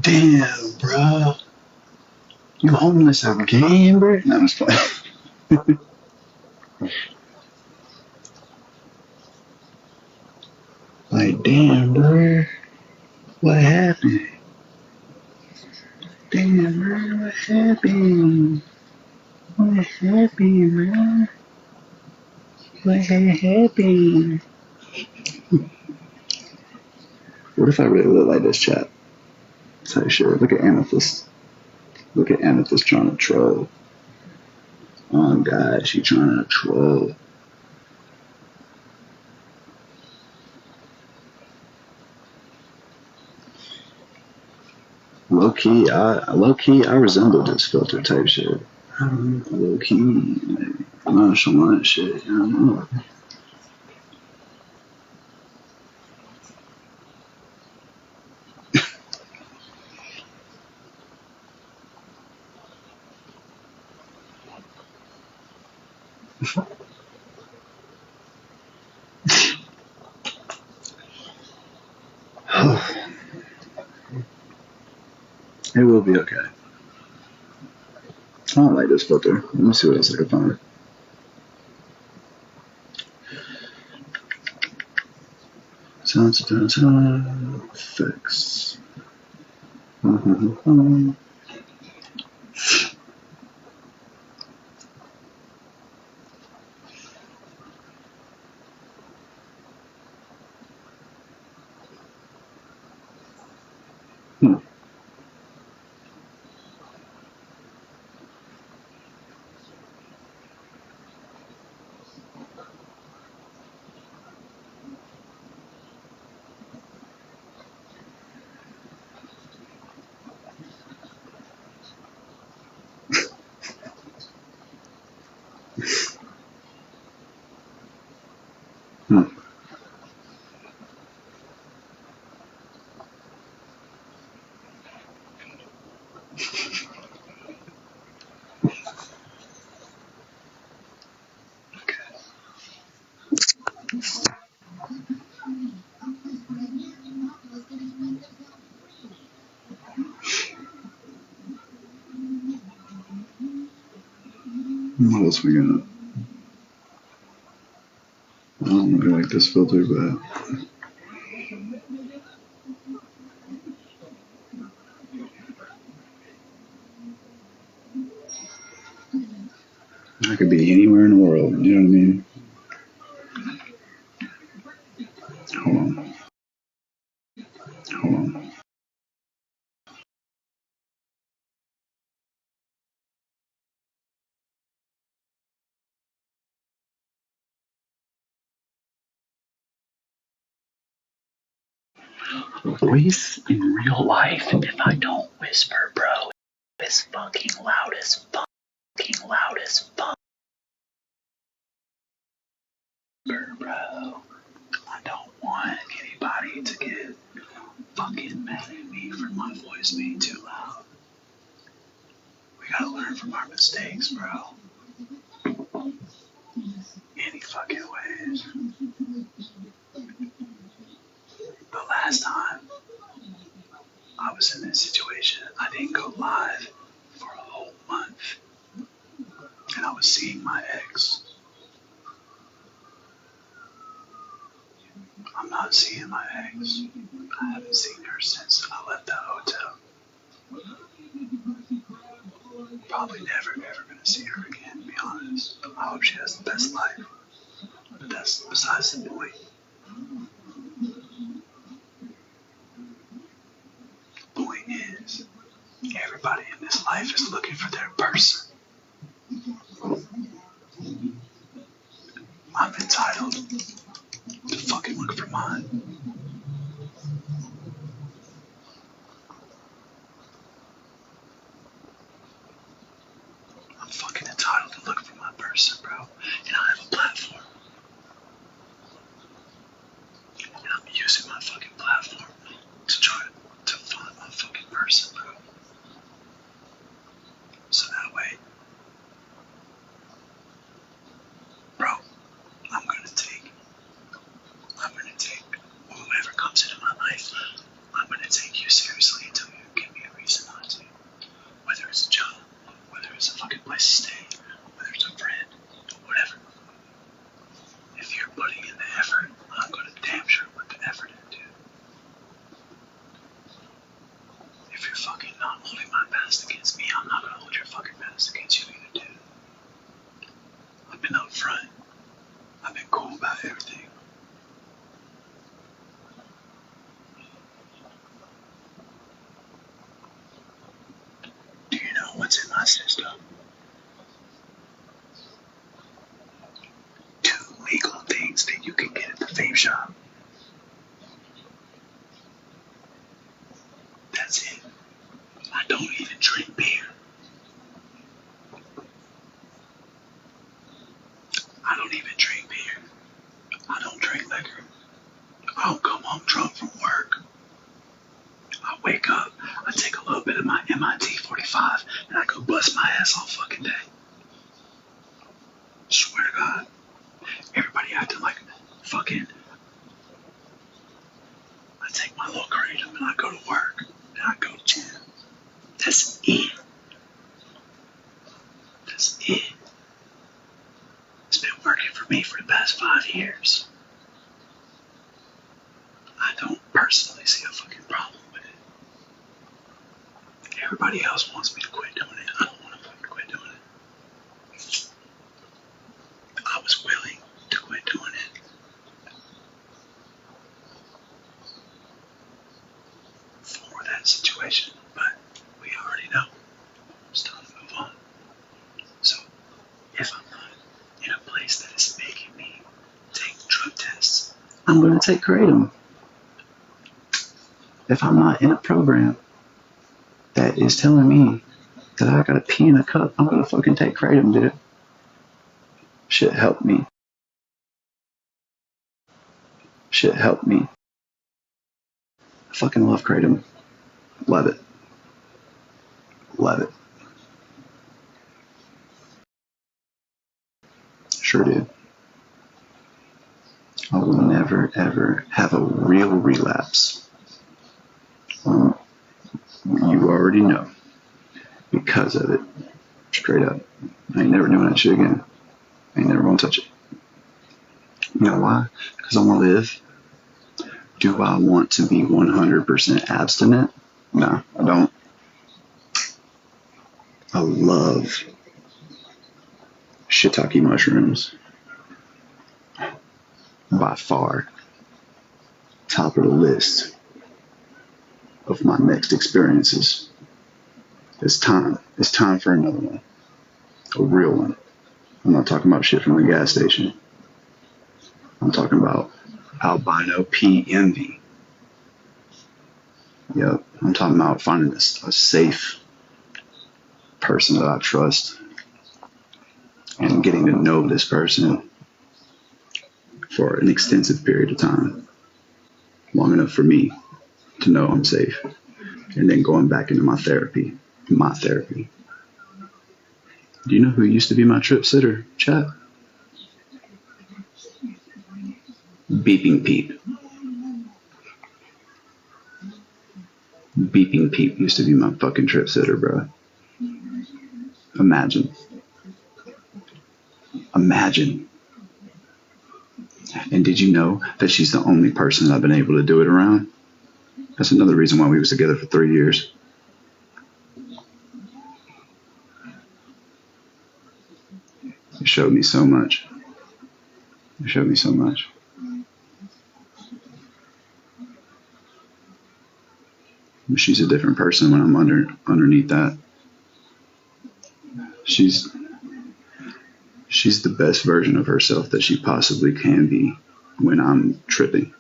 Damn, bro. You homeless again, bro? No, I'm just playing. Like, damn, bro. What happened? Damn, bro. What happened? What happened, man? What happened? What if I really look like this chat? Type shit. Look at Amethyst. Look at Amethyst trying to troll. Oh, God, she trying to troll. Low key, I resemble this filter type shit. Low key, like, nonchalant shit. I don't know. It will be okay. I don't like this filter. Let me see what else I can find. Fix. What else we got? I don't really like this filter, but I could be anywhere in the world. You know what I mean? Hold on. Hold on. Voice in real life, if I don't whisper, bro, it's fucking loud as fuck. Fucking loud as fuck. Bro, I don't want anybody to get fucking mad at me for my voice being too loud. We gotta learn from our mistakes, bro. Any fucking ways. The last time I was in this situation, I didn't go live for a whole month. And I was seeing my ex. I'm not seeing my ex. I haven't seen her since I left that hotel. Probably never, ever gonna see her again, to be honest. I hope she has the best life. But that's besides the point. The point is, everybody in this life is looking for their person. I'm entitled to fucking look for mine. I'm fucking entitled to look for my person, bro. And I have a platform. And I'm using my fucking platform to try to find my fucking person, bro. So that way, bro, I'm gonna take whoever comes into my life, I'm gonna take you seriously until you give me holding my past against me. I'm not gonna hold your fucking past against you either, dude. I've been up front. I've been cool about everything. Do you know what's in my system? 2 legal things that you can get at the vape shop. That's it. I don't even drink beer. I don't even drink beer. I don't drink liquor. I don't come home drunk from work. I wake up, I take a little bit of my MIT 45, and I go bust my ass all fucking day. Swear to God. Everybody acting like fucking. I take my little kratom and I go to work. And I go to gym. That's it. That's it. It's been working for me for the past 5 years. I don't personally see a fucking problem with it. Everybody else wants me to quit doing it. I don't want to fucking quit doing it. I was willing to quit doing it for that situation, but we already know. It's time to move on. So, if I'm not in a place that is making me take drug tests, I'm going to take kratom. If I'm not in a program that is telling me that I gotta pee in a cup, I'm gonna fucking take kratom, dude. Shit helped me. Shit helped me. I fucking love kratom. Love it. Love it. Sure do. I will never ever have a real relapse. You already know. Because of it. Straight up. I ain't never doing that shit again. I ain't never gonna touch it. You know why? Because I want to live. Do I want to be 100% abstinent? No, I don't. I love shiitake mushrooms. By far, top of the list of my next experiences. It's time. It's time for another one. A real one. I'm not talking about shit from the gas station. I'm talking about albino pea envy. Yep. I'm talking about finding a safe person that I trust and getting to know this person for an extensive period of time. Long enough for me to know I'm safe. And then going back into my therapy. My therapy. Do you know who used to be my trip sitter, chat? Beeping Peep. Beeping Peep used to be my fucking trip sitter, bro. Imagine. Imagine. And did you know that she's the only person I've been able to do it around? That's another reason why we was together for 3 years. It showed me so much. It showed me so much. She's a different person when I'm underneath that. She's the best version of herself that she possibly can be when I'm tripping.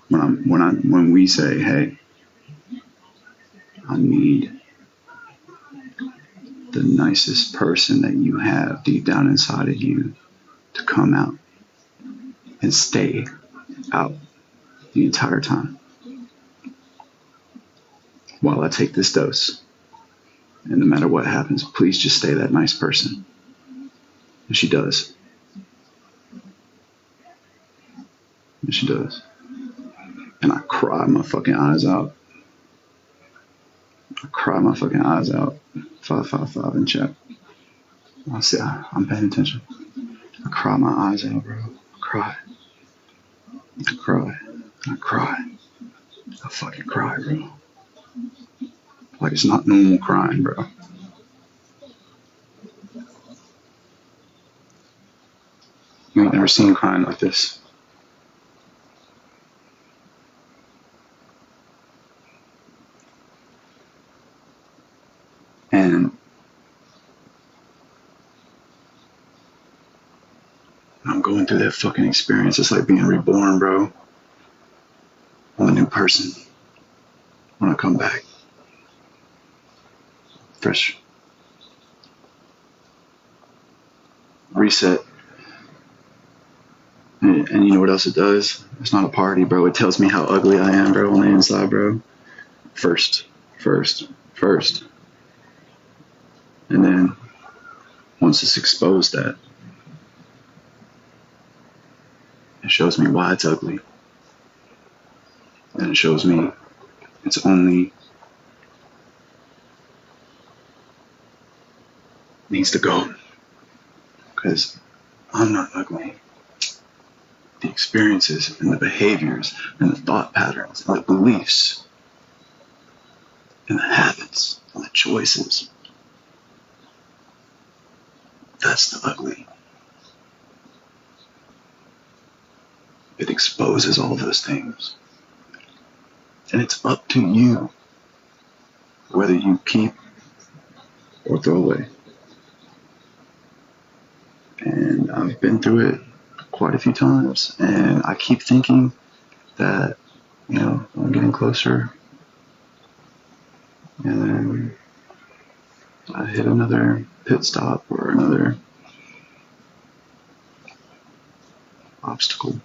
When we say, hey, I need the nicest person that you have deep down inside of you to come out and stay out the entire time while I take this dose. And no matter what happens, please just stay that nice person. And she does. And she does. And I cry my fucking eyes out. I cry my fucking eyes out. 555 in chat. I see, I'm paying attention. I cry my eyes out, bro. I cry. I cry. I cry. I fucking cry, bro. Like, it's not normal crying, bro. You ain't never seen crying like this. And I'm going through that fucking experience. It's like being reborn, bro. I'm a new person when I come back. Fresh. Reset. And you know what else it does? It's not a party, bro. It tells me how ugly I am, bro, on the inside, bro. First. And then, once it's exposed that, it shows me why it's ugly. And it shows me it's only needs to go. Because I'm not ugly. The experiences and the behaviors and the thought patterns and the beliefs and the habits and the choices, that's the ugly. It exposes all those things. And it's up to you whether you keep or throw away. And I've been through it quite a few times, and I keep thinking that, you know, I'm getting closer, and then I hit another pit stop or another obstacle.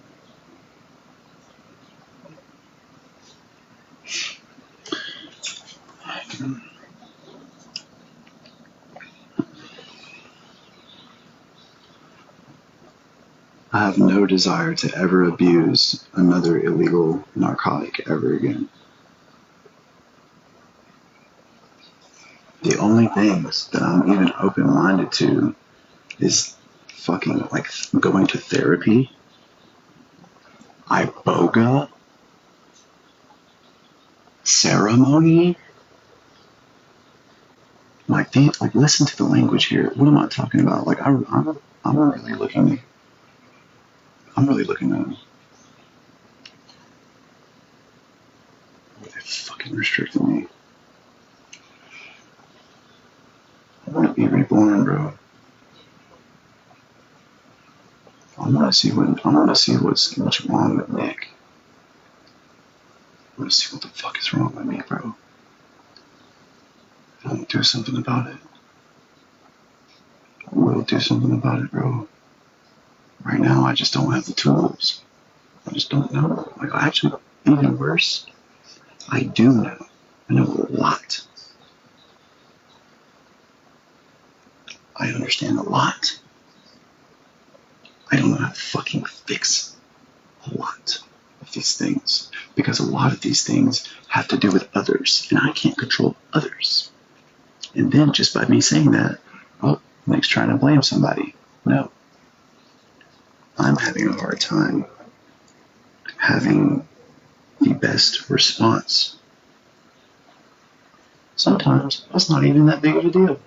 I have no desire to ever abuse another illegal narcotic ever again. The only things that I'm even open-minded to is fucking like going to therapy, iboga, ceremony. Like, listen to the language here. What am I talking about? Like, I'm really looking at. They fucking restricting me. I want to be reborn, bro. I want to see what's wrong with Nick. I want to see what the fuck is wrong with me, bro. I want to do something about it. I will do something about it, bro. Right now, I just don't have the tools. I just don't know. Like, actually, even worse, I do know. I know a lot. I understand a lot. I don't know how to fucking fix a lot of these things. Because a lot of these things have to do with others. And I can't control others. And then just by me saying that, oh, Nick's trying to blame somebody. No. I'm having a hard time having the best response. Sometimes that's not even that big of a deal.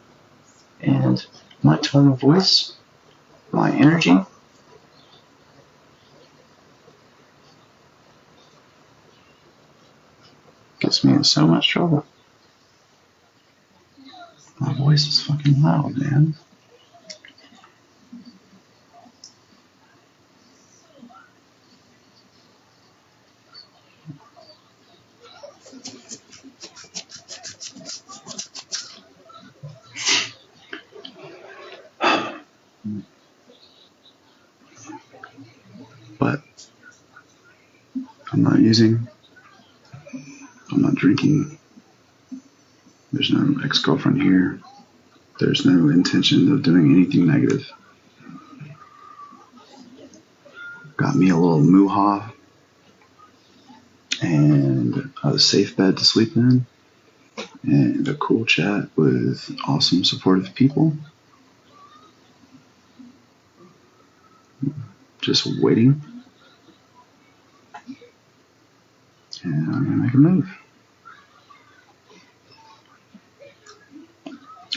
And my tone of voice, my energy, gets me in so much trouble. My voice is fucking loud, man. But I'm not using, I'm not drinking. There's no ex-girlfriend here. There's no intention of doing anything negative. Got me a little muha and a safe bed to sleep in and a cool chat with awesome supportive people. Just waiting. And I'm gonna make a move.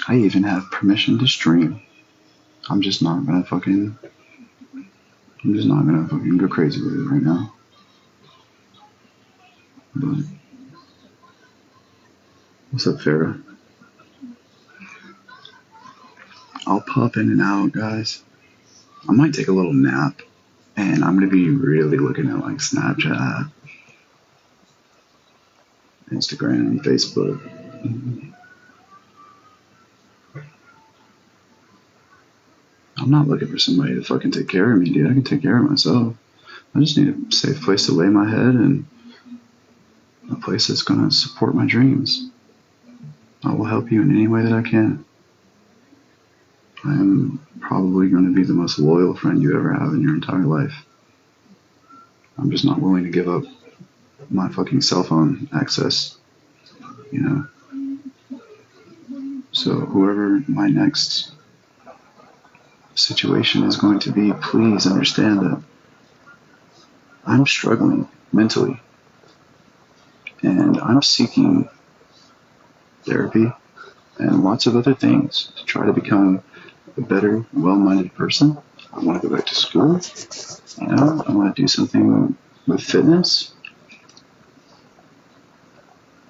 I even have permission to stream. I'm just not gonna fucking go crazy with it right now. But what's up, Farrah? I'll pop in and out, guys. I might take a little nap, and I'm gonna be really looking at like Snapchat, Instagram, Facebook. I'm not looking for somebody to fucking take care of me, dude. I can take care of myself. I just need a safe place to lay my head and a place that's gonna support my dreams. I will help you in any way that I can. I am probably going to be the most loyal friend you ever have in your entire life. I'm just not willing to give up my fucking cell phone access, you know? So whoever my next situation is going to be, please understand that I'm struggling mentally. And I'm seeking therapy and lots of other things to try to become a better, well-minded person. I want to go back to school. You know, I want to do something with fitness.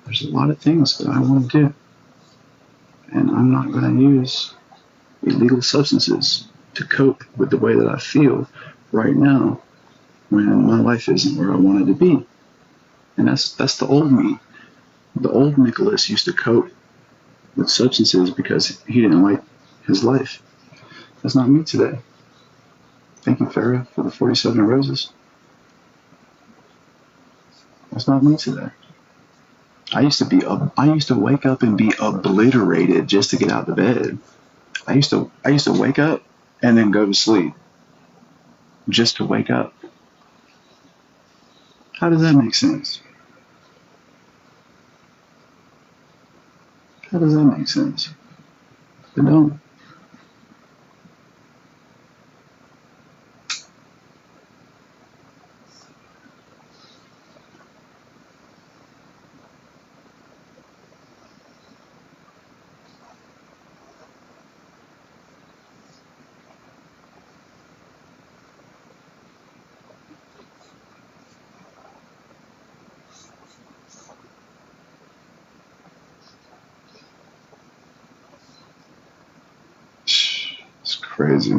There's a lot of things that I want to do. And I'm not going to use illegal substances to cope with the way that I feel right now when my life isn't where I want it to be. And that's the old me. The old Nicholas used to cope with substances because he didn't like his life. That's not me today. Thank you, Farrah, for the 47 roses. That's not me today. I used to wake up and be obliterated just to get out of bed. I used to wake up and then go to sleep just to wake up. How does that make sense? How does that make sense? It don't. It's crazy.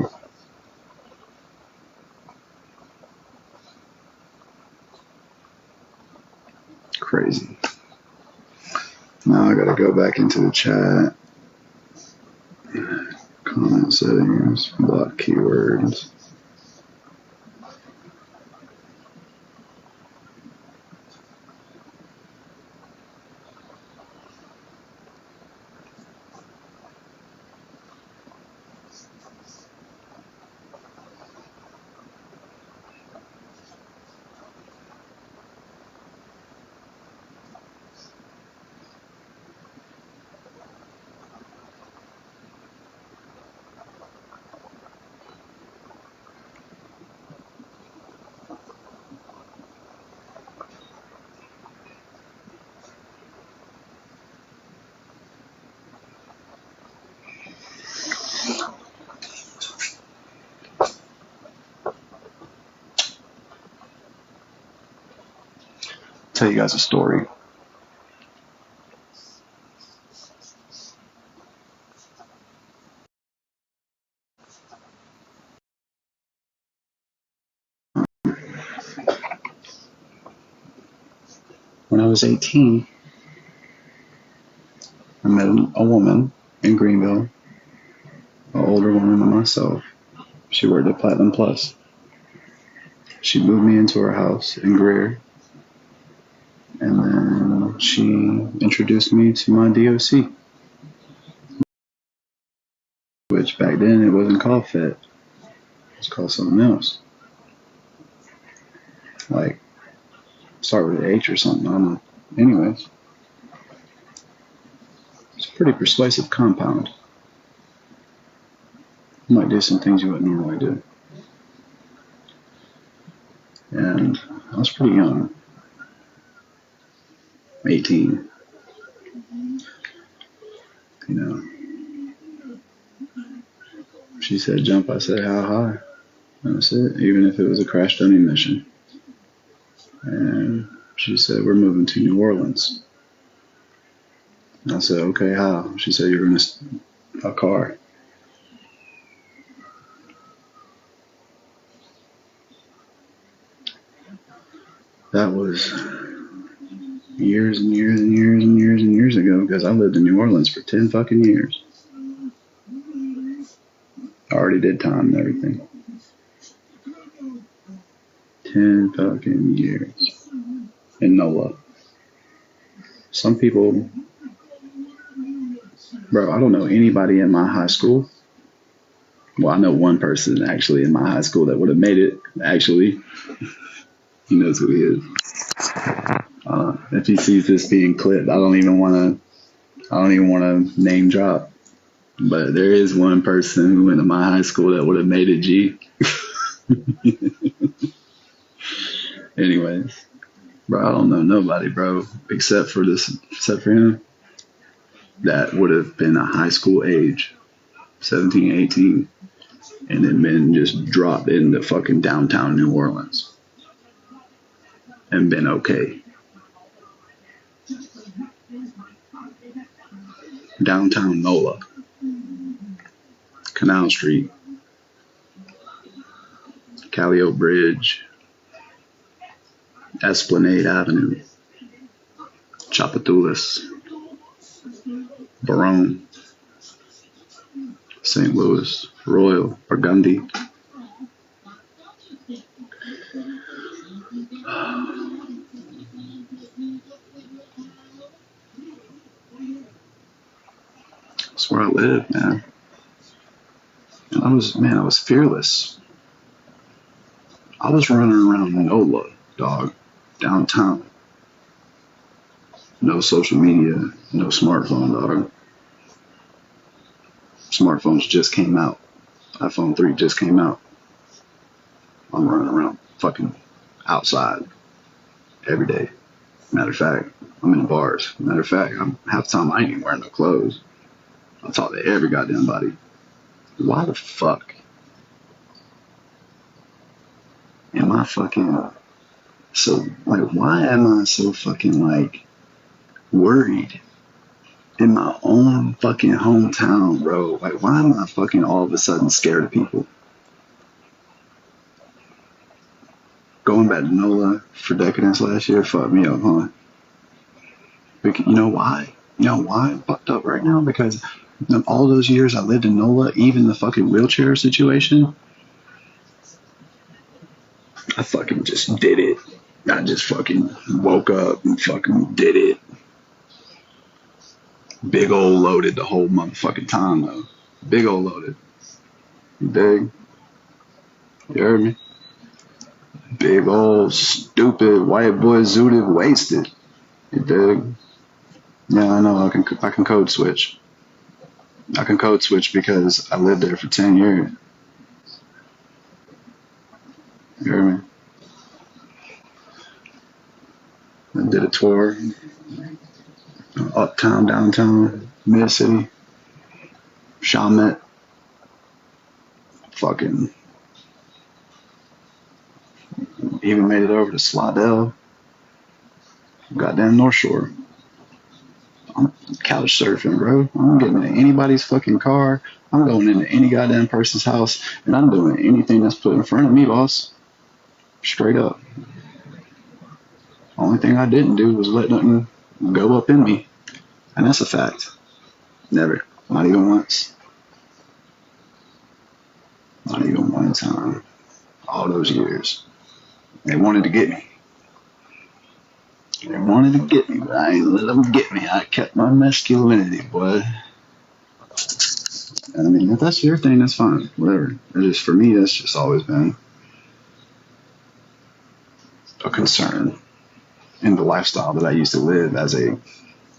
Crazy. Now I gotta go back into the chat. Comment settings, block keywords. Tell you guys a story. When I was 18, I met a woman in Greenville, an older woman than myself. She worked at Platinum Plus. She moved me into her house in Greer, and then she introduced me to my DOC, which back then it wasn't called FET. It was called something else. Like, start with an H or something. I don't know. Anyways, it's a pretty persuasive compound. You might do some things you wouldn't normally do. And I was pretty young. 18. You know, She said jump. I said how high. That's it. Even if it was a crash dummy mission. And she said we're moving to New Orleans. I said okay, how? She said you're in a car. That was years and years and years and years and years ago because I lived in New Orleans for 10 fucking years. I already did time and everything. 10 fucking years in NOLA. Some people, bro, I don't know anybody in my high school. Well, I know one person actually in my high school that would have made it, actually. He knows who he is. If he sees this being clipped, I don't even want to name drop. But there is one person who went to my high school that would have made it, G. Anyways, bro, I don't know nobody, bro, except for him, that would have been a high school age, 17, 18, and then been just dropped into fucking downtown New Orleans and been okay. Downtown NOLA, Canal Street, Callio Bridge, Esplanade Avenue, Chapatulas, Baronne, St. Louis, Royal, Burgundy. That's where I live, man. And I was fearless. I was running around NOLA, dog, downtown. No social media, no smartphone, dog. Smartphones just came out. iPhone 3 just came out. I'm running around fucking outside every day. Matter of fact, I'm in the bars. Matter of fact, half the time I ain't even wearing no clothes. I talk to every goddamn body. Why the fuck am I fucking so, like, why am I so fucking, like, worried in my own fucking hometown, bro? Like, why am I fucking all of a sudden scared of people? Going back to NOLA for Decadence last year fucked me up, huh? Because, you know why? You know why I'm fucked up right now? Because all those years I lived in NOLA, even the fucking wheelchair situation, I fucking just did it. I just fucking woke up and fucking did it. Big old loaded the whole motherfucking time, though. Big old loaded. You dig? You heard me? Big old stupid white boy zooted wasted. You dig? Yeah, I know. I can code switch. I can code switch because I lived there for 10 years. You hear me? I did a tour. Uptown, downtown, mid-city. Chalmette. Fucking. Even made it over to Slidell. Goddamn North Shore. I'm couch surfing, bro. I'm getting in anybody's fucking car. I'm going into any goddamn person's house, and I'm doing anything that's put in front of me, boss. Straight up. Only thing I didn't do was let nothing go up in me. And that's a fact. Never. Not even once. Not even one time. All those years. They wanted to get me. They wanted to get me, but I ain't let them get me. I kept my masculinity, boy. I mean, if that's your thing, that's fine. Whatever. It's just, for me, that's just always been a concern in the lifestyle that I used to live as a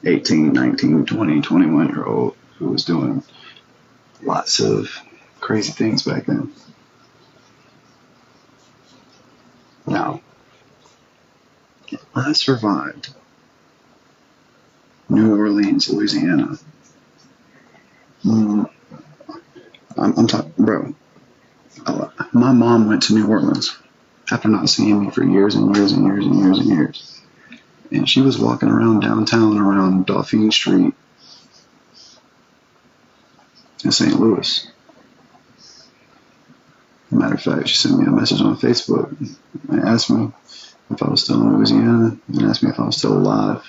18, 19, 20, 21-year-old who was doing lots of crazy things back then. Now, I survived New Orleans, Louisiana. I'm talking, Bro, my mom went to New Orleans after not seeing me for years and years and years and years and years. And she was walking around downtown around Dauphine Street in St. Louis. Matter of fact, she sent me a message on Facebook and asked me if I was still in Louisiana and asked me if I was still alive.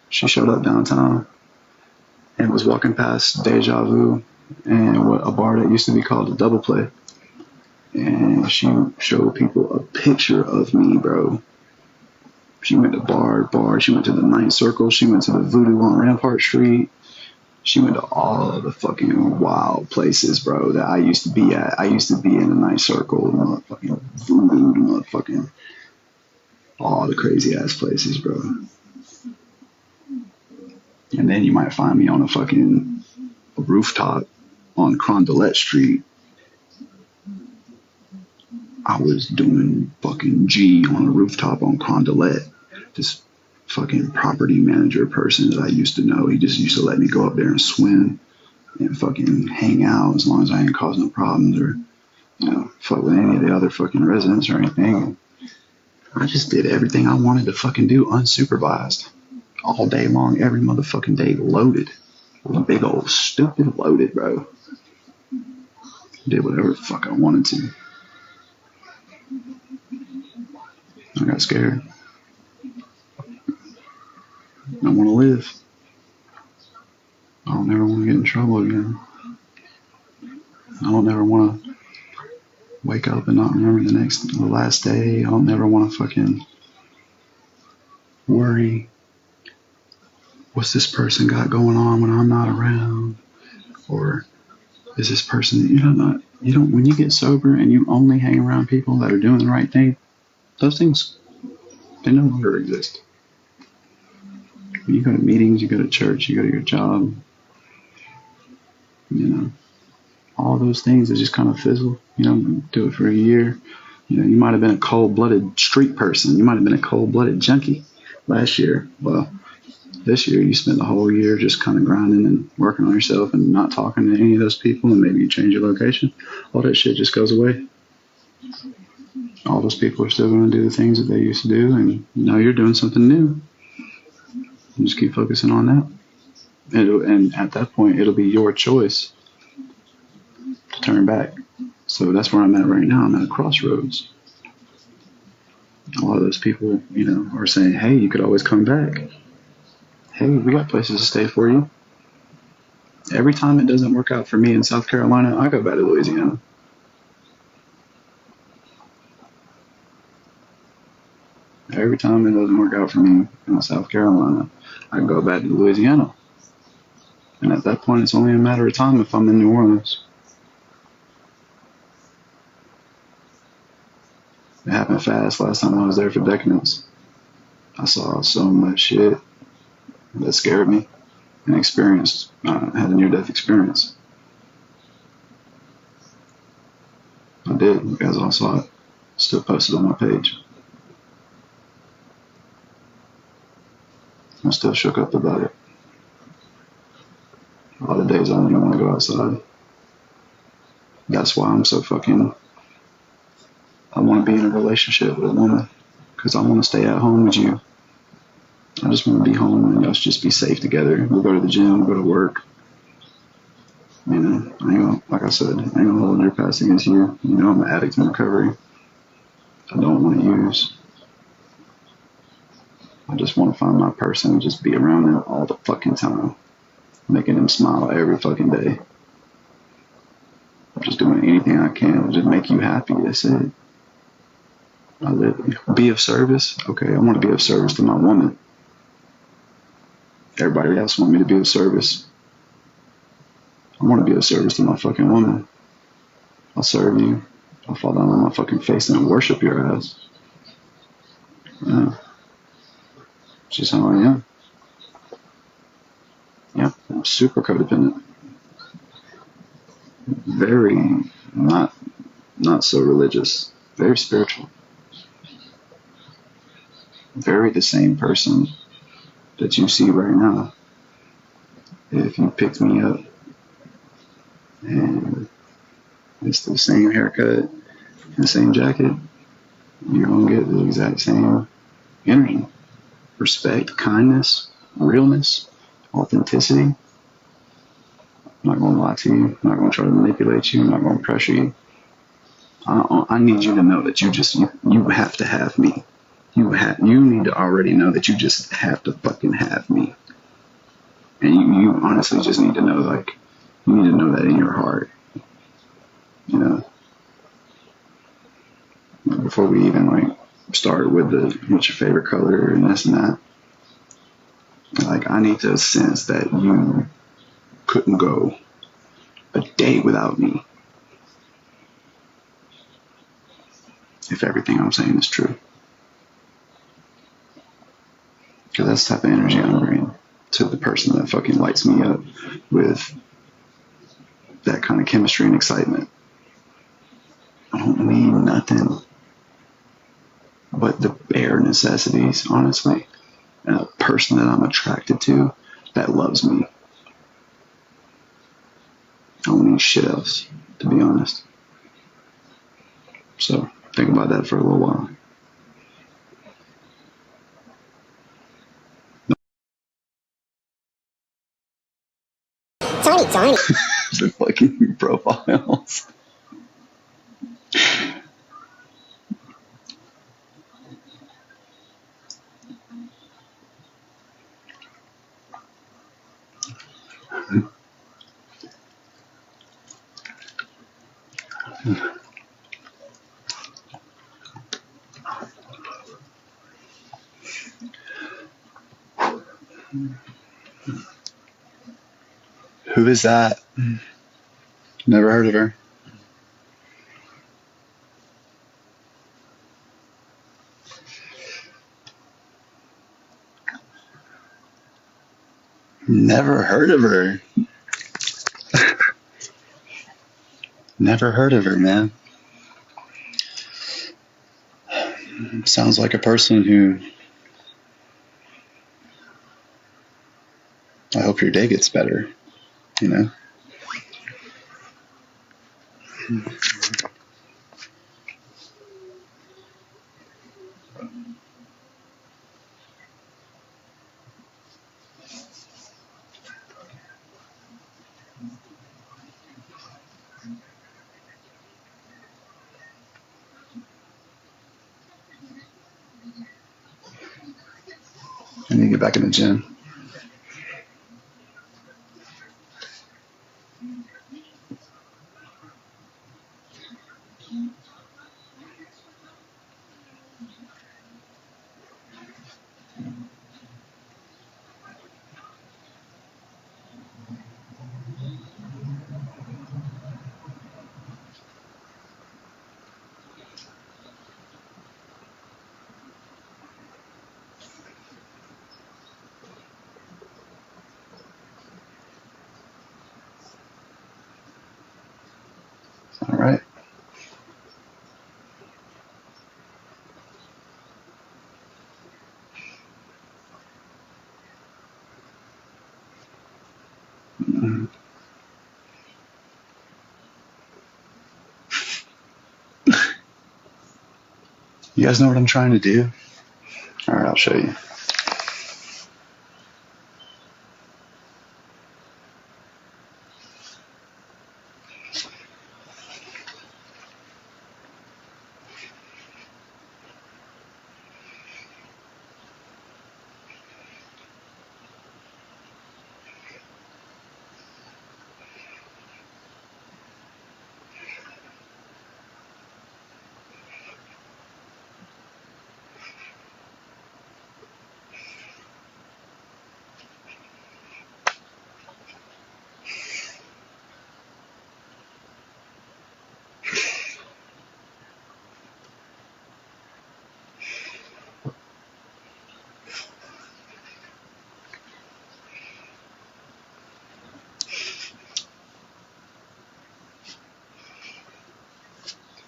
She showed up downtown and was walking past Deja Vu and a bar that used to be called the Double Play. And she showed people a picture of me, bro. She went to bar. She went to the Ninth Circle. She went to the Voodoo on Rampart Street. She went to all the fucking wild places, bro, that I used to be at. I used to be in the Ninth Circle, the motherfucking Voodoo, the motherfucking all the crazy ass places, bro. And then you might find me on a fucking rooftop on Crondelet Street. I was doing fucking G on a rooftop on Crondelet. This fucking property manager person that I used to know, he just used to let me go up there and swim and fucking hang out as long as I ain't cause no problems or, you know, fuck with any of the other fucking residents or anything. I just did everything I wanted to fucking do unsupervised. All day long, every motherfucking day, loaded. Big old stupid loaded, bro. Did whatever the fuck I wanted to. I got scared. I want to live. I don't ever want to get in trouble again. I don't ever want to wake up and not remember the last day. I don't ever want to fucking worry. What's this person got going on when I'm not around? Or is this person, when you get sober and you only hang around people that are doing the right thing, those things, they no longer exist. You go to meetings, you go to church, you go to your job, all those things that just kind of fizzle. Do it for a year. You might have been a cold-blooded street person. You might have been a cold-blooded junkie last year. Well, this year you spent the whole year just kind of grinding and working on yourself and not talking to any of those people, and maybe you change your location. All that shit just goes away. All those people are still going to do the things that they used to do, and you're doing something new. You just keep focusing on that. And at that point, it'll be your choice to turn back. So that's where I'm at right now. I'm at a crossroads. A lot of those people, are saying, hey, you could always come back. Hey, we got places to stay for you. Every time it doesn't work out for me in South Carolina, I go back to Louisiana. Every time it doesn't work out for me in South Carolina, I go back to Louisiana. And at that point, it's only a matter of time if I'm in New Orleans. It happened fast last time I was there for decadence. I saw so much shit that scared me and experienced. I had a near-death experience. I did. You guys all saw it. Still posted on my page. I'm still shook up about it. A lot of days I don't even want to go outside. That's why I'm so I want to be in a relationship with a woman because I want to stay at home with you. I just want to be home and us just be safe together. We'll go to the gym, we'll go to work. Like I said, I ain't gonna hold your past against you. I'm an addict in recovery. I don't want to use. I just want to find my person and just be around them all the fucking time. Making them smile every fucking day. I'm just doing anything I can to just make you happy. That's it. Be of service. Okay, I want to be of service to my woman. Everybody else want me to be of service. I want to be of service to my fucking woman. I'll serve you. I'll fall down on my fucking face and worship your ass. Yeah. It's just how I am. Yeah, I'm super codependent. Very not so religious. Very spiritual. Very the same person that you see right now. If you picked me up and it's the same haircut and the same jacket, you're going to get the exact same energy. Respect, kindness, realness, authenticity. I'm not going to lie to you. I'm not going to try to manipulate you. I'm not going to pressure you. I need you to know that you have to have me. You need to already know that you just have to fucking have me. And you honestly just need to know, like, you need to know that in your heart. You know, before we even like start with what's your favorite color and this and that. Like, I need to sense that you couldn't go a day without me. If everything I'm saying is true. Because that's the type of energy I'm bringing to the person that fucking lights me up with that kind of chemistry and excitement. I don't need nothing but the bare necessities, honestly. And a person that I'm attracted to that loves me. I don't need shit else, to be honest. So think about that for a little while. Tiny. The fucking profiles. Who is that? Never heard of her. Never heard of her. Never heard of her, man. Sounds like a person who... I hope your day gets better, you know? I need to get back in the gym. All right. You guys know what I'm trying to do? All right, I'll show you.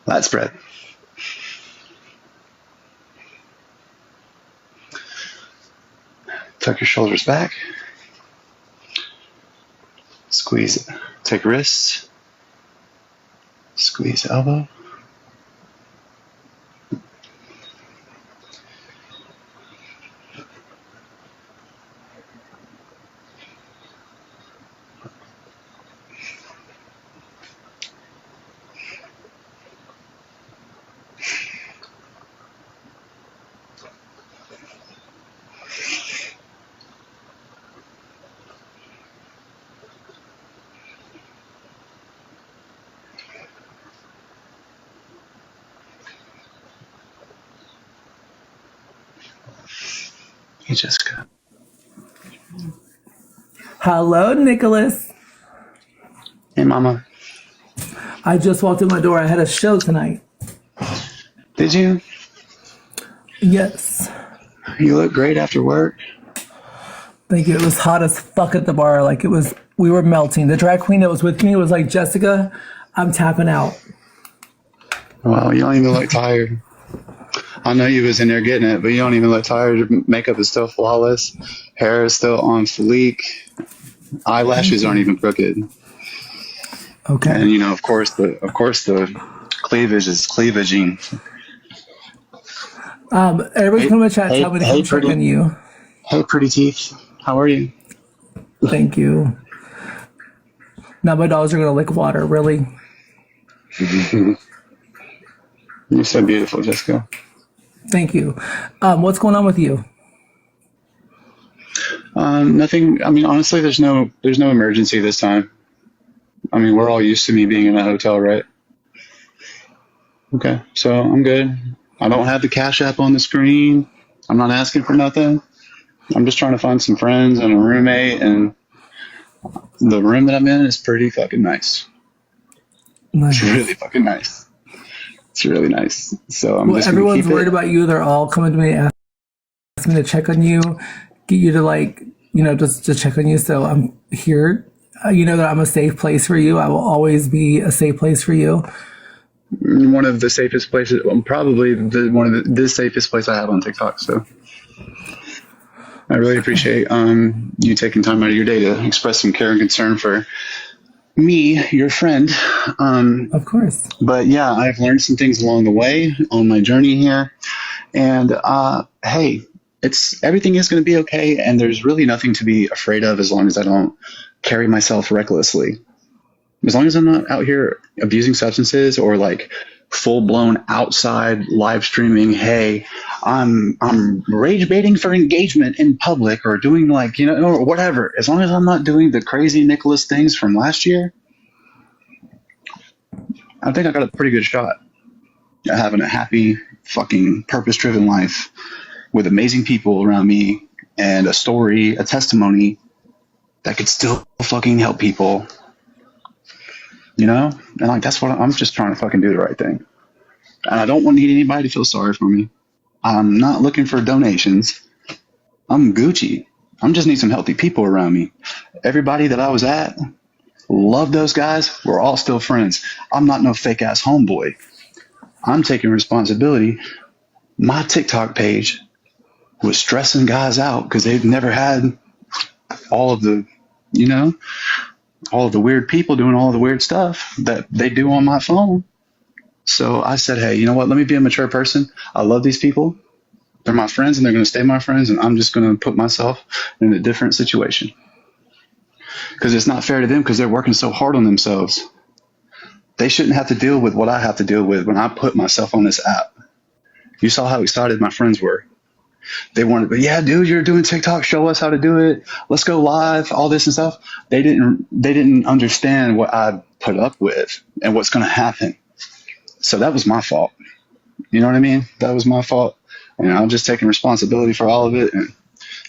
Flat spread. Tuck your shoulders back. Squeeze it. Take wrists. Squeeze elbow. Hey, Jessica. Hello, Nicholas. Hey, Mama. I just walked in my door. I had a show tonight. Did you? Yes. You look great after work. Thank you. It was hot as fuck at the bar. Like we were melting. The drag queen that was with me was like, Jessica, I'm tapping out. Wow, you don't even look tired. I know you was in there getting it, but you don't even look tired. Makeup is still flawless. Hair is still on fleek. Eyelashes aren't even crooked. Okay. And you know, of course, the cleavage is cleavaging. Everybody's coming to chat. Tell me to come check on you. Hey, pretty teeth. How are you? Thank you. Now my dogs are gonna lick water. Really? You're so beautiful, Jessica. Thank you. What's going on with you? Nothing. I mean, honestly, there's no emergency this time. I mean, we're all used to me being in a hotel, right? Okay, so I'm good. I don't have the Cash App on the screen. I'm not asking for nothing. I'm just trying to find some friends and a roommate, and the room that I'm in is pretty fucking nice. Nice. It's really fucking nice. It's really nice. So I'm just everyone's worried about you. They're all coming to me asking me to check on you, get you to like, just to check on you. So I'm here. You know that I'm a safe place for you. I will always be a safe place for you. One of the safest places, probably the safest place I have on TikTok. So I really appreciate you taking time out of your day to express some care and concern for me, your friend. Of course. But yeah, I've learned some things along the way on my journey here. And hey, everything is going to be okay. And there's really nothing to be afraid of as long as I don't carry myself recklessly. As long as I'm not out here abusing substances or like full blown outside live streaming, hey, I'm rage baiting for engagement in public or doing like, or whatever. As long as I'm not doing the crazy Nicholas things from last year, I think I got a pretty good shot at having a happy, fucking purpose driven life with amazing people around me and a story, a testimony that could still fucking help people. And like, that's what I'm just trying to fucking do the right thing. And I don't need anybody to feel sorry for me. I'm not looking for donations. I'm Gucci. I just need some healthy people around me. Everybody that I was at, love those guys. We're all still friends. I'm not no fake ass homeboy. I'm taking responsibility. My TikTok page was stressing guys out because they've never had all of the, all of the weird people doing all of the weird stuff that they do on my phone. So I said, hey, you know what? Let me be a mature person. I love these people. They're my friends and they're going to stay my friends. And I'm just going to put myself in a different situation because it's not fair to them because they're working so hard on themselves. They shouldn't have to deal with what I have to deal with when I put myself on this app. You saw how excited my friends were. They wanted, but yeah, dude, you're doing TikTok. Show us how to do it. Let's go live. All this and stuff. They didn't understand what I put up with and what's going to happen. So that was my fault. You know what I mean? That was my fault. And I'm just taking responsibility for all of it. And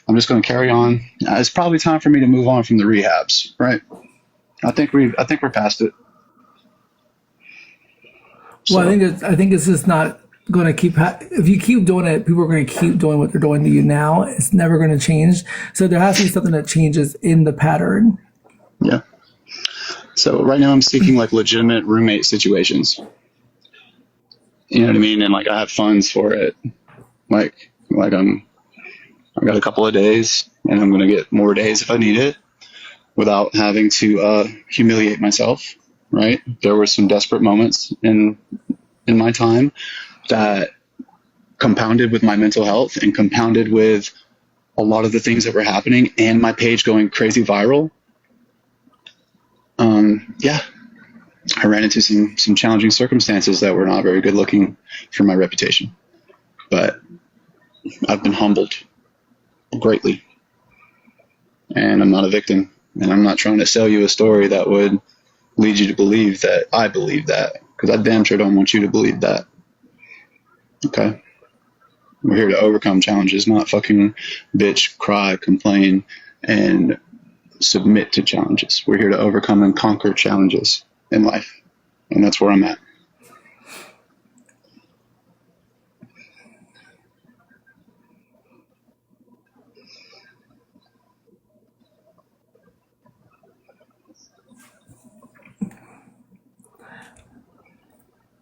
I'm just going to carry on. It's probably time for me to move on from the rehabs, right? I think we're past it. Well, I think it's just not going to keep. If you keep doing it, people are going to keep doing what they're doing to you now. It's never going to change. So there has to be something that changes in the pattern. Yeah. So right now I'm seeking like legitimate roommate situations. You know what I mean? And like I have funds for it. Like I've got a couple of days, and I'm going to get more days if I need it, without having to humiliate myself. right? There were some desperate moments in my time that compounded with my mental health and compounded with a lot of the things that were happening and my page going crazy viral. Yeah, I ran into some challenging circumstances that were not very good looking for my reputation. But I've been humbled greatly. And I'm not a victim. And I'm not trying to sell you a story that would lead you to believe that I believe that. Because I damn sure don't want you to believe that. Okay? We're here to overcome challenges, not fucking bitch, cry, complain, and submit to challenges. We're here to overcome and conquer challenges in life. And that's where I'm at.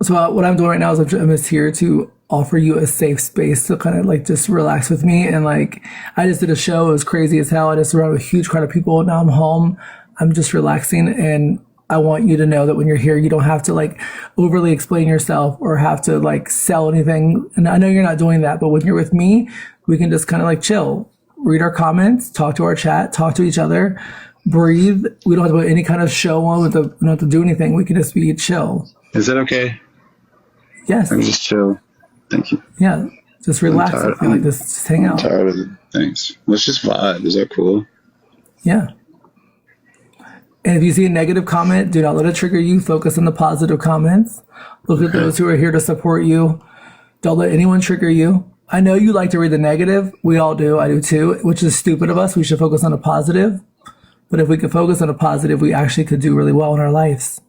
So what I'm doing right now is I'm just here to offer you a safe space to kind of like just relax with me. And like, I just did a show. It was crazy as hell. I just surrounded a huge crowd of people. Now I'm home. I'm just relaxing. And I want you to know that when you're here, you don't have to like overly explain yourself or have to like sell anything. And I know you're not doing that, but when you're with me, we can just kind of like chill, read our comments, talk to our chat, talk to each other, breathe. We don't have to put any kind of show on. We don't have to do anything. We can just be chill. Is that okay? Yes. I'm just chill. Thank you. Yeah. Just relax. I feel like this. Just hang out. I'm tired of it. Thanks. Let's just vibe. Is that cool? Yeah. And if you see a negative comment, do not let it trigger you. Focus on the positive comments. Look at those who are here to support you. Don't let anyone trigger you. I know you like to read the negative. We all do. I do too, which is stupid of us. We should focus on the positive. But if we could focus on the positive, we actually could do really well in our lives.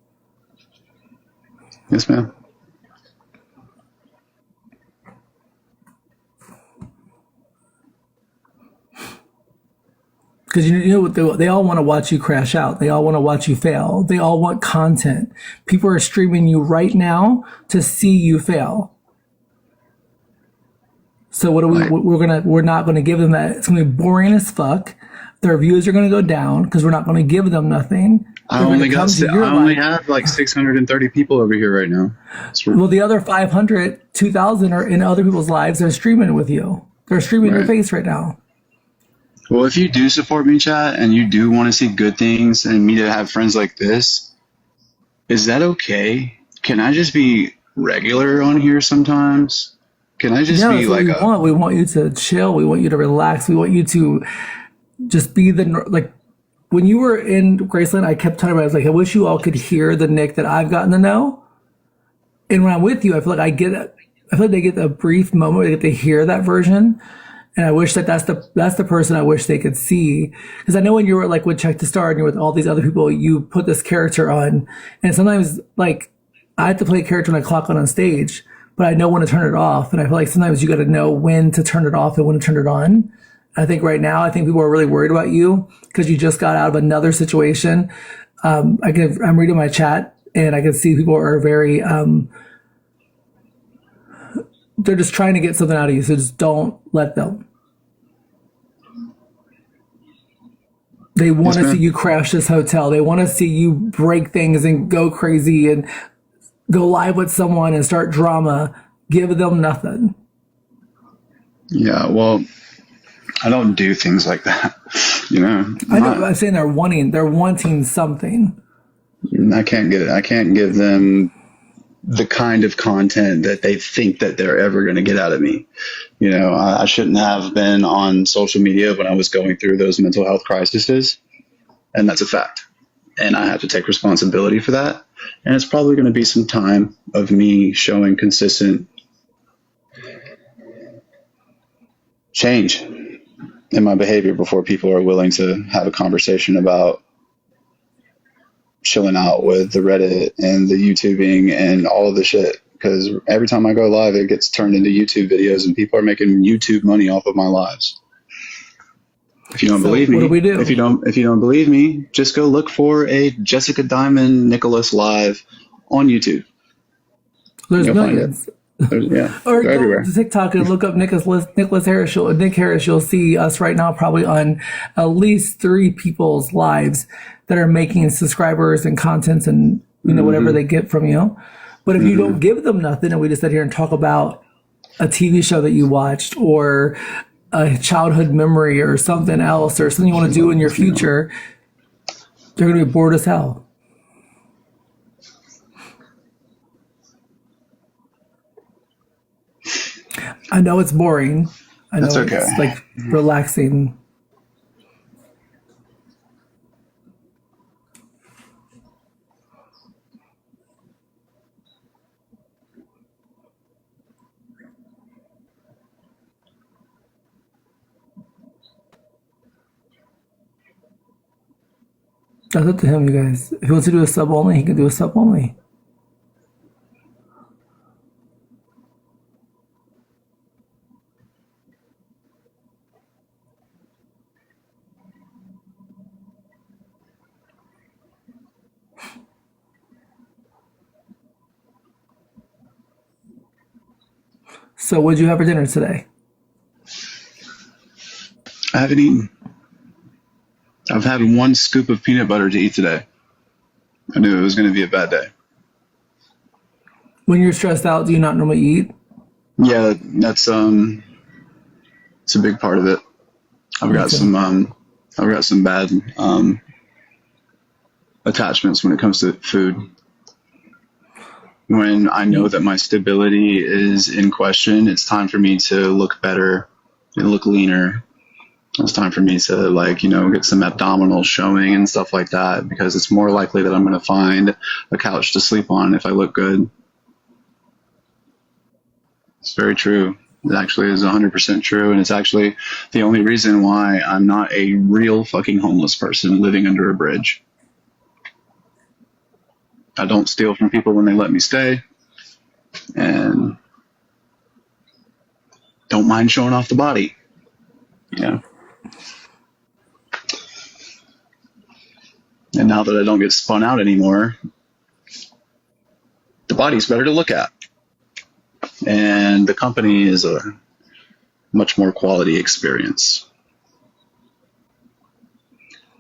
Yes, ma'am. Because you know what they all want to watch you crash out. They all want to watch you fail. They all want content. People are streaming you right now to see you fail. So what are we? We're not going to give them that. It's going to be boring as fuck. Their views are going to go down because we're not going to give them nothing. I only have like 630 people over here right now. Well, the other 500, 2,000 are in other people's lives. They're streaming with you. They're streaming your face right now. Well, if you do support me, chat, and you do want to see good things and me to have friends like this, is that okay? Can I just be regular on here sometimes? Can I just be like we want you to chill. We want you to relax. We want you to just be like when you were in Graceland, I kept talking about, I was like, I wish you all could hear the Nick that I've gotten to know. And when I'm with you, I feel like they get a brief moment where they get to hear that version. And I wish that's the person I wish they could see. Because I know when you were like with Check to Start and you're with all these other people, you put this character on. And sometimes like I have to play a character when I clock on stage, but I know when to turn it off. And I feel like sometimes you got to know when to turn it off and when to turn it on. I think right now, people are really worried about you because you just got out of another situation. I'm reading my chat and I can see people are very, they're just trying to get something out of you. So just don't let them. They want to see you crash this hotel. They want to see you break things and go crazy and go live with someone and start drama. Give them nothing. Yeah, well, I don't do things like that. You know, I'm saying they're wanting something. I can't get it. I can't give them the kind of content that they think that they're ever going to get out of me. You know, I shouldn't have been on social media when I was going through those mental health crises. And that's a fact. And I have to take responsibility for that. And it's probably going to be some time of me showing consistent change in my behavior before people are willing to have a conversation about chilling out with the Reddit and the YouTubing and all of the shit. Because every time I go live, it gets turned into YouTube videos and people are making YouTube money off of my lives. If you don't believe me, what do we do? If you don't believe me, just go look for a Jessica Diamond Nicholas live on YouTube. There's millions. Yeah, or go everywhere. to TikTok and look up Nick Harris. You'll see us right now probably on at least 3 people's lives that are making subscribers and contents and whatever they get from you. But if you don't give them nothing and we just sit here and talk about a TV show that you watched or a childhood memory or something else or something you want to do in your future, they're going to be bored as hell. I know it's boring. I know it's like relaxing. That's up to him, you guys. If he wants to do a sub only, he can do a sub only. So what'd you have for dinner today? I haven't eaten. I've had one scoop of peanut butter to eat today. I knew it was going to be a bad day. When you're stressed out, do you not normally eat? Yeah, that's it's a big part of it. I've got some bad attachments when it comes to food. When I know that my stability is in question, it's time for me to look better and look leaner. It's time for me to get some abdominals showing and stuff like that, because it's more likely that I'm going to find a couch to sleep on if I look good. It's very true. It actually is 100% true, and it's actually the only reason why I'm not a real fucking homeless person living under a bridge. I don't steal from people when they let me stay, and don't mind showing off the body. And now that I don't get spun out anymore, the body's better to look at. And the company is a much more quality experience.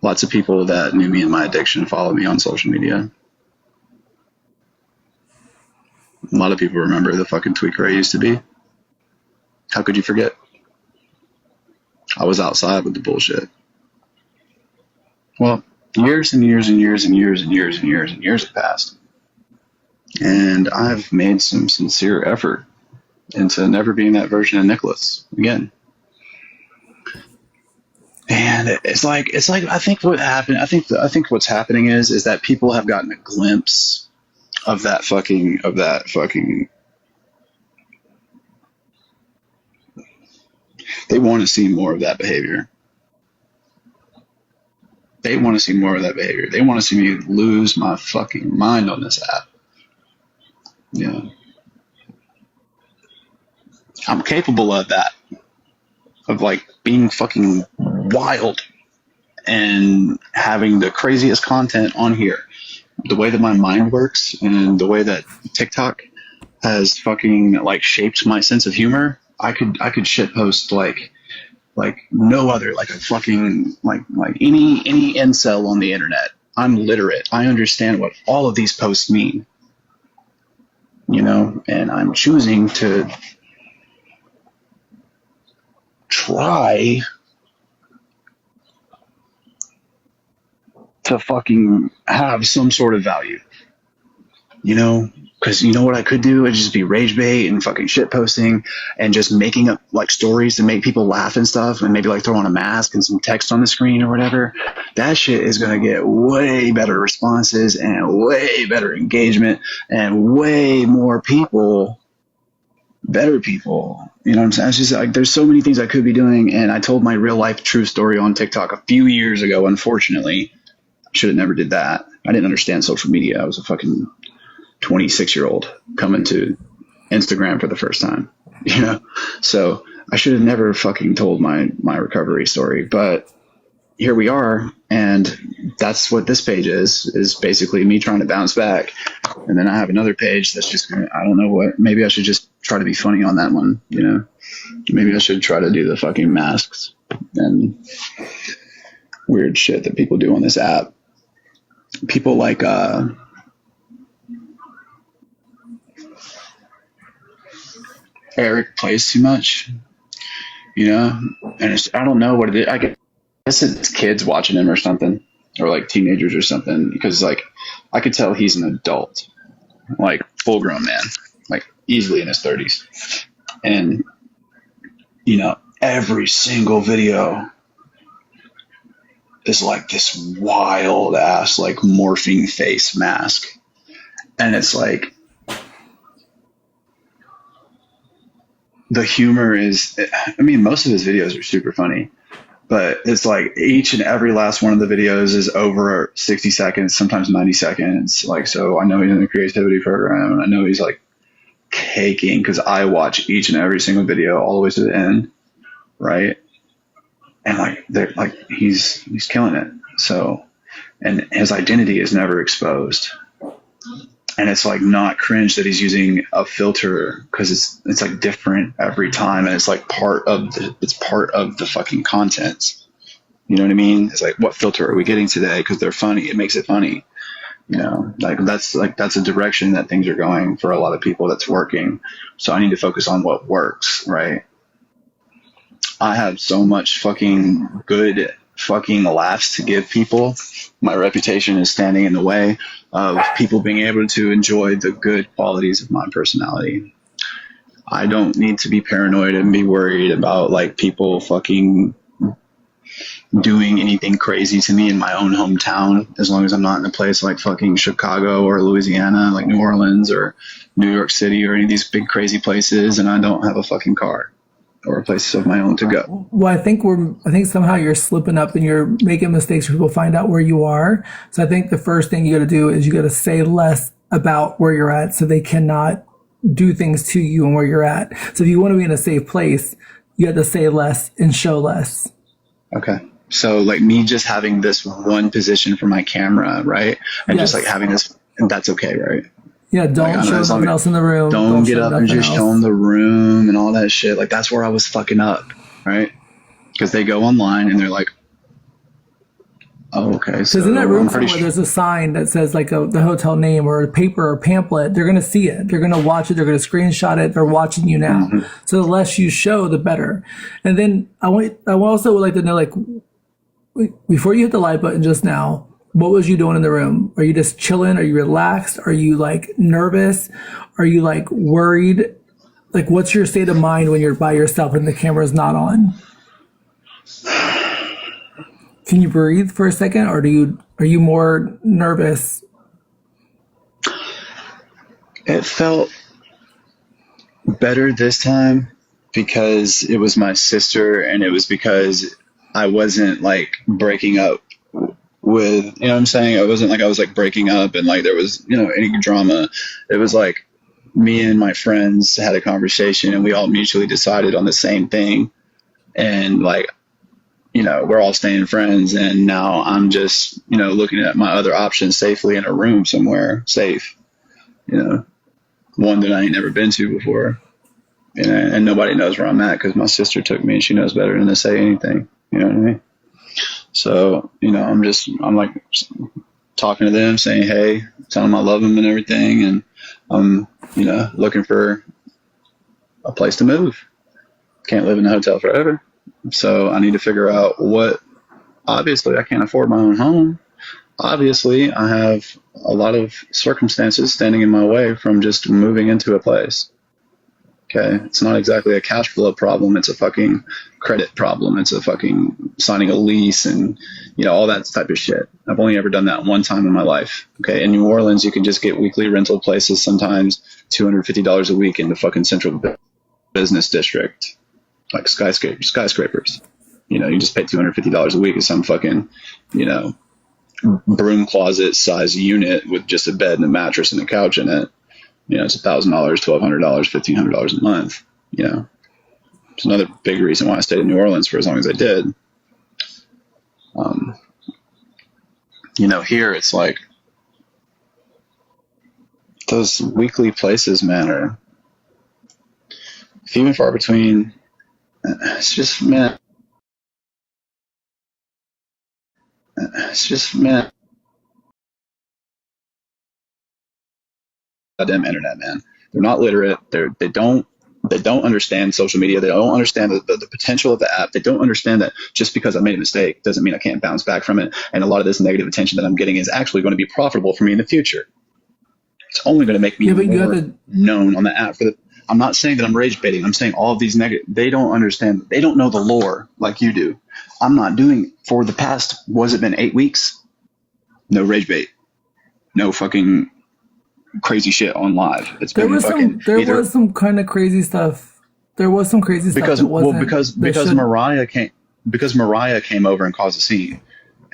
Lots of people that knew me and my addiction follow me on social media. A lot of people remember the fucking tweaker I used to be. How could you forget? I was outside with the bullshit. Well, years and years and years and years and years and years and years have passed. And I've made some sincere effort into never being that version of Nicholas again. And it's like I think what happened. I think what's happening is that people have gotten a glimpse of that fucking. They want to see more of that behavior. They want to see more of that behavior. They want to see me lose my fucking mind on this app. Yeah. I'm capable of that. Of being fucking wild and having the craziest content on here. The way that my mind works and the way that TikTok has fucking shaped my sense of humor, I could shitpost like no other, like a fucking like any incel on the internet. I'm literate. I understand what all of these posts mean. And I'm choosing to try to fucking have some sort of value. Because you know what I could do? I'd just be rage bait and fucking shit posting and just making up stories to make people laugh and stuff, and maybe throw on a mask and some text on the screen or whatever. That shit is going to get way better responses and way better engagement and way more people, better people. You know what I'm saying? It's just there's so many things I could be doing, and I told my real life true story on TikTok a few years ago. Unfortunately, I should have never did that. I didn't understand social media. I was a fucking 26-year-old coming to Instagram for the first time, so I should have never fucking told my recovery story, but here we are. And that's what this page is basically me trying to bounce back. And then I have another page that's just, I don't know what, maybe I should just try to be funny on that one. Maybe I should try to do the fucking masks and weird shit that people do on this app. People Eric plays too much, you know, and I don't know what it is. I guess it's kids watching him or something, or like teenagers or something, because like I could tell he's an adult, like full grown man, like easily in his 30s, and every single video is like this wild ass like morphing face mask, and it's like the humor is, I mean, most of his videos are super funny, but it's like each and every last one of the videos is over 60 seconds, sometimes 90 seconds. Like, so I know he's in the creativity program, and I know he's like caking because I watch each and every single video all the way to the end, right? And like they're like he's killing it. So, and his identity is never exposed. And it's like not cringe that he's using a filter, because it's like different every time, and it's like part of the fucking content. You know what I mean? It's like, what filter are we getting today? Because they're funny. It makes it funny. Like that's a direction that things are going for a lot of people. That's working. So I need to focus on what works, right? I have so much fucking good fucking laughs to give people. My reputation is standing in the way of people being able to enjoy the good qualities of my personality. I don't need to be paranoid and be worried about like people fucking doing anything crazy to me in my own hometown, as long as I'm not in a place like fucking Chicago or Louisiana, like New Orleans or New York City or any of these big crazy places, and I don't have a fucking car or a place of my own to go. Well, I think somehow you're slipping up and you're making mistakes where people find out where you are. So I think the first thing you got to do is you got to say less about where you're at, so they cannot do things to you and where you're at. So if you want to be in a safe place, you have to say less and show less. Okay. So like me just having this one position for my camera, right? And Yes. just like having this, and that's okay, right? Yeah, don't Like, show nothing else in the room. Don't get show up and nothing just else. show them the room and all that shit. Like that's where I was fucking up, right? Because they go online and they're like, oh, okay. Because So in that room I'm pretty somewhere, there's a sign that says like the hotel name or a paper or pamphlet. They're going to see it. They're going to watch it. They're going to screenshot it. They're watching you now. Mm-hmm. So the less you show, the better. And then I also would like to know, like, before you hit the like button just now, what was you doing in the room? Are you just chilling? Are you relaxed? Are you like nervous? Are you like worried? Like, what's your state of mind when you're by yourself and the camera's not on? Can you breathe for a second, or are you more nervous? It felt better this time because it was my sister, and it was because I wasn't like breaking up with, you know what I'm saying? It wasn't like I was like breaking up and like there was, any drama. It was like me and my friends had a conversation and we all mutually decided on the same thing. And like, we're all staying friends, and now I'm just, looking at my other options safely in a room somewhere safe, one that I ain't never been to before. And nobody knows where I'm at because my sister took me and she knows better than to say anything. You know what I mean? So, I'm like talking to them, saying, hey, telling them I love them and everything. And I'm, looking for a place to move. Can't live in a hotel forever. So I need to figure out obviously I can't afford my own home. Obviously I have a lot of circumstances standing in my way from just moving into a place. Okay, it's not exactly a cash flow problem. It's a fucking credit problem. It's a fucking signing a lease and, all that type of shit. I've only ever done that one time in my life. Okay, in New Orleans, you can just get weekly rental places, sometimes $250 a week in the fucking central business district, like skyscrapers. You just pay $250 a week at some fucking, broom closet size unit with just a bed and a mattress and a couch in it. It's $1,000, $1,200, $1,500 a month. It's another big reason why I stayed in New Orleans for as long as I did. Here it's like those weekly places, man, are few and far between. It's just, man. Goddamn internet, man. They're not literate. They don't They don't understand social media. They don't understand the potential of the app. They don't understand that just because I made a mistake doesn't mean I can't bounce back from it. And a lot of this negative attention that I'm getting is actually going to be profitable for me in the future. It's only going to make me more known on the app. I'm not saying that I'm rage baiting. I'm saying all of these negative. They don't understand. They don't know the lore like you do. I'm not doing for the past. Was it been 8 weeks? No rage bait. No fucking crazy shit on live. It's there been was fucking. Was some kind of crazy stuff. There was some crazy because, stuff. Because Mariah came over and caused a scene,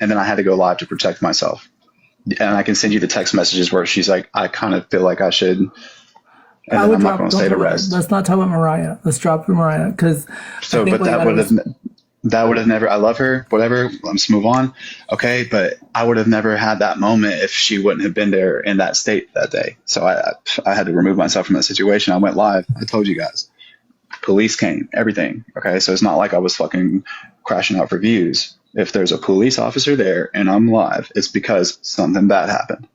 and then I had to go live to protect myself. And I can send you the text messages where she's like, I kind of feel like I should. And then I'm not going to say the rest. Let's not talk about Mariah. Let's drop Mariah because. So, but that would have never. I love her. Whatever. Let's move on. Okay, but I would have never had that moment if she wouldn't have been there in that state that day. So I had to remove myself from that situation. I went live. I told you guys. Police came. Everything. Okay, so it's not like I was fucking crashing out for views. If there's a police officer there and I'm live, it's because something bad happened.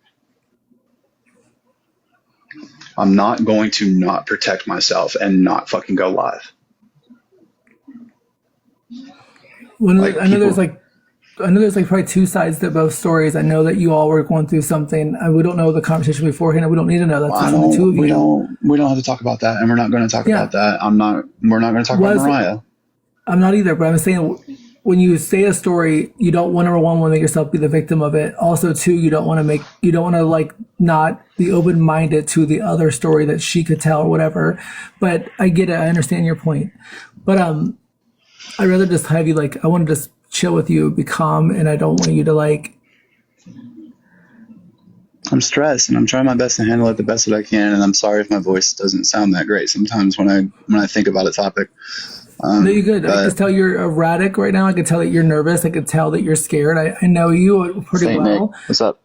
I'm not going to not protect myself and not fucking go live. I know there's probably two sides to both stories. I know that you all were going through something. We don't know the conversation beforehand, and we don't need to know that. Well, the two of you. We don't have to talk about that, and we're not going to talk about that. We're not going to talk about Mariah. I'm not either, but I'm saying when you say a story, you don't want to make yourself be the victim of it. Also, two, you don't want to like not be open-minded to the other story that she could tell or whatever. But I get it. I understand your point. But I'd rather just have you I want to just chill with you, be calm, and I don't want you to I'm stressed and I'm trying my best to handle it the best that I can. And I'm sorry if my voice doesn't sound that great sometimes when I think about a topic. No, you're good. I can tell you're erratic right now. I can tell that you're nervous. I can tell that you're scared. I know you pretty well. Nick, what's up?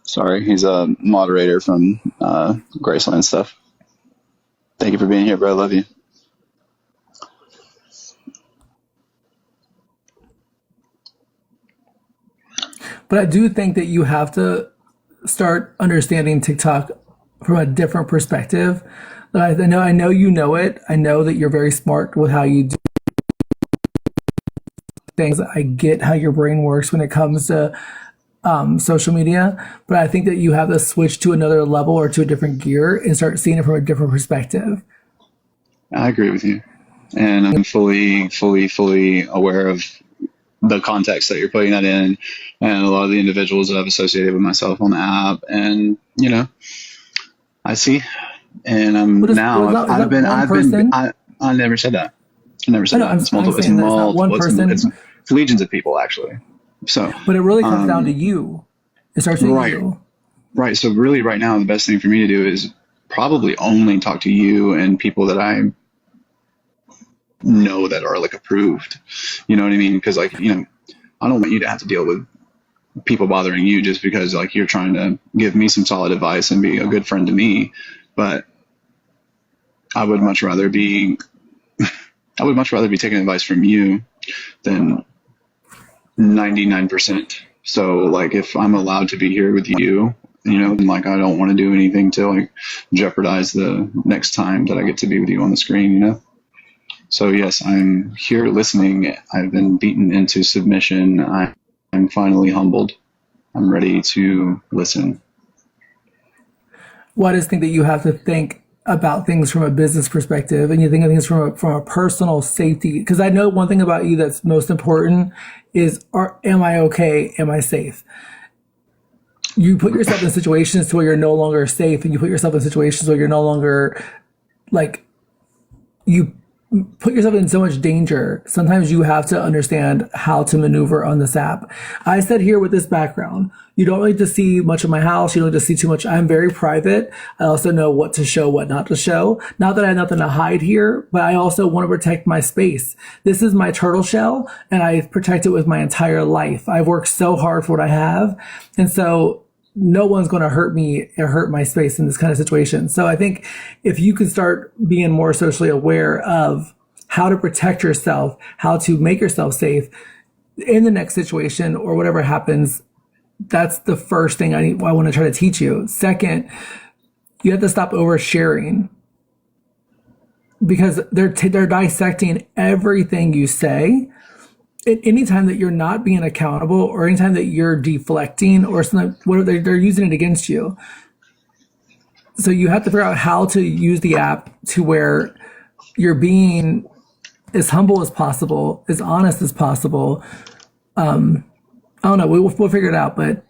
Sorry, he's a moderator from Graceland stuff. Thank you for being here, bro. I love you. But I do think that you have to start understanding TikTok from a different perspective. I know you know it. I know that you're very smart with how you do things. I get how your brain works when it comes to social media, but I think that you have to switch to another level or to a different gear and start seeing it from a different perspective. I agree with you. And I'm fully aware of the context that you're putting that in and a lot of the individuals that I've associated with myself on the app. And, I see. And I never said that. I never said that. It's multiple. It's legions of people, actually. So, but it really comes down to you. It starts with you. Right. So really right now, the best thing for me to do is probably only talk to you and people that I know that are approved. You know what I mean? Because I don't want you to have to deal with people bothering you just because you're trying to give me some solid advice and be a good friend to me. But I would much rather be taking advice from you than 99%. So if I'm allowed to be here with you, then I don't want to do anything to jeopardize the next time that I get to be with you on the screen, So yes, I'm here listening. I've been beaten into submission. I'm finally humbled. I'm ready to listen. Well, I just think that you have to think about things from a business perspective, and you think of things from a personal safety. Because I know one thing about you that's most important is, am I okay? Am I safe? You put yourself in situations to where you're no longer safe, and you put yourself in situations where you're no longer you put yourself in so much danger. Sometimes you have to understand how to maneuver on this app. I said here with this background, you don't really get to see much of my house. You don't get to see too much. I'm very private. I also know what to show, what not to show. Not that I have nothing to hide here, but I also want to protect my space. This is my turtle shell, and I protect it with my entire life. I've worked so hard for what I have. And so no one's going to hurt me or hurt my space in this kind of situation. So I think if you can start being more socially aware of how to protect yourself, how to make yourself safe in the next situation or whatever happens, that's the first thing I want to try to teach you. Second, you have to stop oversharing. because they're dissecting everything you say. Anytime that you're not being accountable, or anytime that you're deflecting or something, whatever, they're using it against you. So you have to figure out how to use the app to where you're being as humble as possible, as honest as possible. I don't know. We'll figure it out. But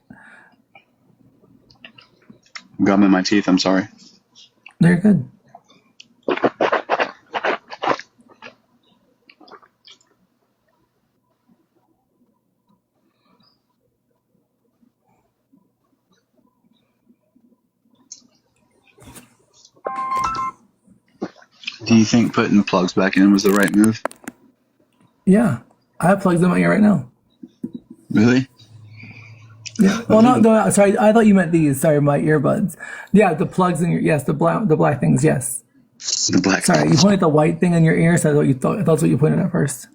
Gum in my teeth. I'm sorry. they're good. Do you think putting plugs back in was the right move? Yeah, I have plugs in my ear right now. Really? Yeah. Well, no. Sorry, I thought you meant these. Sorry, my earbuds. Yeah, the plugs in your, yes, the black things. Yes. The black. Sorry, you pointed the white thing in your ear. So I thought you thought that's what you pointed at first.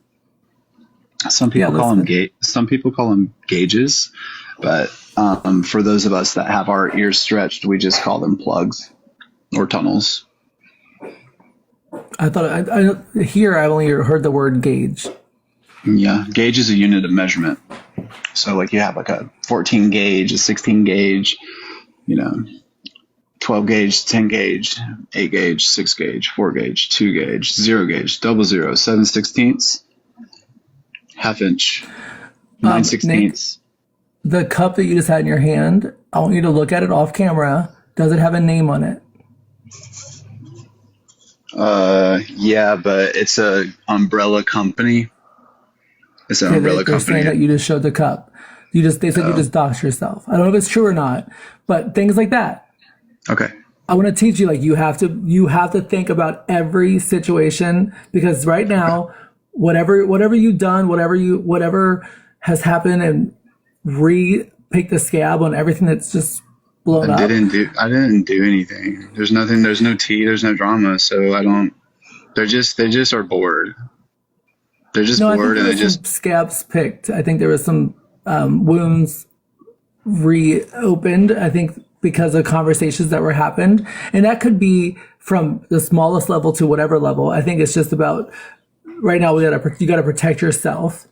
Some people call them Some people call them gauges, but for those of us that have our ears stretched, we just call them plugs or tunnels. I thought here I've only heard the word gauge. Yeah, gauge is a unit of measurement. So like you have like a 14 gauge, a 16 gauge, 12 gauge, 10 gauge, 8 gauge, 6 gauge, 4 gauge, 2 gauge, 0 gauge, 00, 7/16, half inch, 9/16. The cup that you just had in your hand, I want you to look at it off camera. Does it have a name on it? Yeah, but it's a umbrella company. It's an umbrella they're company. saying that you just showed the cup. They said you just doxed yourself. I don't know if it's true or not, but things like that. Okay. I want to teach you, like, you have to think about every situation, because right now, whatever you've done, whatever has happened, and pick the scab on everything that's just blown up. I didn't do anything. There's nothing. There's no tea. There's no drama. So I don't. They just are bored. They're just bored, and they just scabs picked. I think there was some wounds reopened. I think because of conversations that were happened, and that could be from the smallest level to whatever level. I think it's just about right now. You got to protect yourself.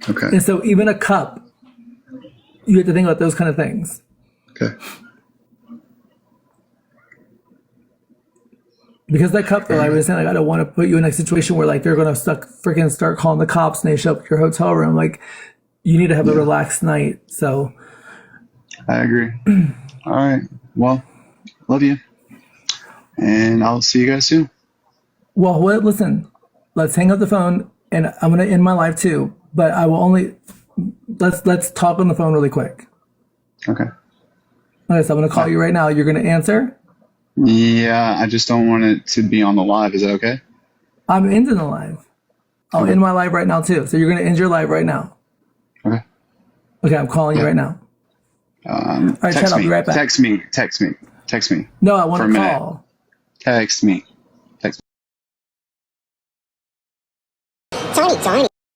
Okay. And so even a cup, you have to think about those kind of things. Okay. Because that cup, though, I was saying, like, I don't want to put you in a situation where, like, they're going to start calling the cops and they show up at your hotel room. Like, you need to have a relaxed night. So I agree. All right. Well, love you. And I'll see you guys soon. Well, listen, let's hang up the phone, and I'm going to end my live too, but I will only, let's talk on the phone really quick. Okay. Okay, so I'm going to call you right now. You're going to answer? Yeah, I just don't want it to be on the live. Is that okay? I'm ending the live. I'll end my live right now too. So you're going to end your live right now. Okay. Okay, I'm calling you right now. All right, Chad, I'll be right back. Text me. No, I want to call. Text me. Tony.